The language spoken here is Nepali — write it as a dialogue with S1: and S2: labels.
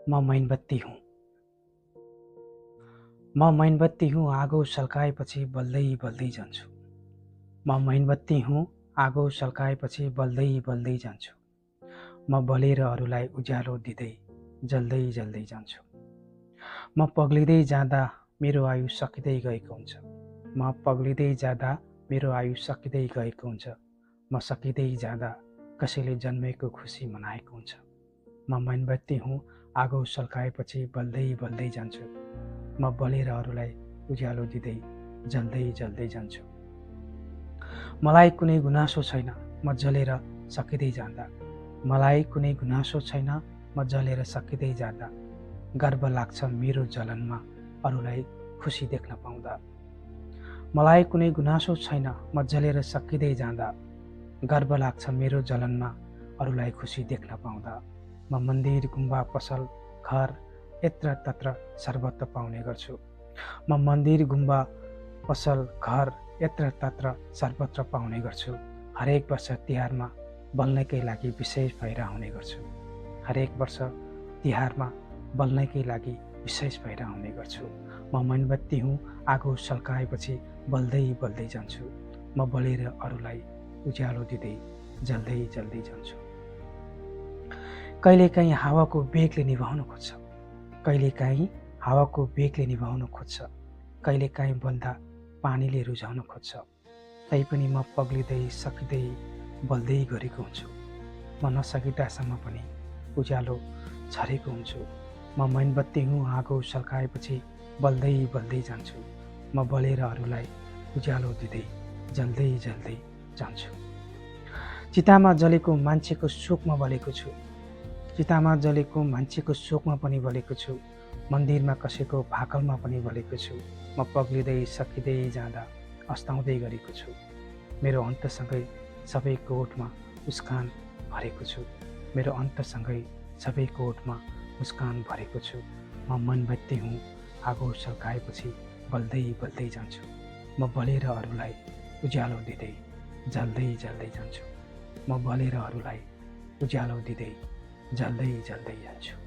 S1: म मैनबत्ती हुँ। म मैनबत्ती हुँ, आगो सल्काएपछि बल्दै बल्दै जान्छु। म मैनबत्ती हुँ, आगो सल्काएपछि बल्दै बल्दै जान्छु। म बलेर अरूलाई उज्यालो दिँदै जल्दै जल्दै जान्छु। म पग्लिँदै जाँदा मेरो आयु सकिँदै गएको हुन्छ। म पग्लिँदै जाँदा मेरो आयु सकिँदै गएको हुन्छ। म सकिँदै जाँदा कसैले जन्मेको खुसी मनाएको हुन्छ। म मैनबत्ती हुँ, आगो सल्काएपछि बल्दै बल्दै जान्छु। म बलेर अरूलाई उज्यालो दिँदै जल्दै जल्दै जान्छु। मलाई कुनै गुनासो छैन, म जलेर सकिँदै जाँदा। मलाई कुनै गुनासो छैन, म जलेर सकिँदै जाँदा। गर्व लाग्छ मेरो जलनमा अरूलाई खुसी देख्न पाउँदा। मलाई कुनै गुनासो छैन, म जलेर सकिँदै जाँदा। गर्व लाग्छ मेरो जलनमा अरूलाई खुसी देख्न पाउँदा। म मन्दिर, गुम्बा, पसल, घर यत्र तत्र सर्वत्र पाउने गर्छु। म मन्दिर, गुम्बा, पसल, घर यत्र तत्र सर्वत्र पाउने गर्छु। हरेक वर्ष तिहारमा बल्नकै लागि विशेष भएर आउने गर्छु। हरेक वर्ष तिहारमा बल्नकै लागि विशेष भएर आउने गर्छु। म मैनबत्ती हुँ, आगो सल्काएपछि बल्दै बल्दै जान्छु। म बलेर अरूलाई उज्यालो दिँदै जल्दै जल्दै जान्छु। कहिलेकाहीँ हावाको बेगले निभाउन खोज्छ। कहिलेकाहीँ हावाको बेगले निभाउन खोज्छ। कहिलेकाहीँ बल्दा पानीले रुझाउन खोज्छ। तैपनि म पग्लिँदै सकिँदै बल्दै गरेको हुन्छु। म नसकिँदासम्म पनि उज्यालो छरेको हुन्छु। म मैनबत्ती हुँ, आगो सल्काएपछि बल्दै बल्दै जान्छु। म बलेर अरूलाई उज्यालो दिँदै जल्दै जल्दै जान्छु। चितामा जलेको मान्छेको शोकमा बलेको छु। चितामा जलेको मान्छेको शोकमा पनि बलेको छु। मन्दिरमा कसैको भाकलमा पनि बलेको छु। म पग्लिँदै सकिँदै जाँदा अस्ताउँदै गरेको छु। मेरो अन्तसँगै सबैको ओठमा मुस्कान भरेको छु। मेरो अन्तसँगै सबैको ओठमा मुस्कान भरेको छु। म मैनबत्ती हुँ, आगो सल्काएपछि बल्दै बल्दै जान्छु। म बलेर अरूलाई उज्यालो दिँदै जल्दै जल्दै जान्छु। म बलेर अरूलाई उज्यालो दिँदै जल्दै जल्दै जान्छु।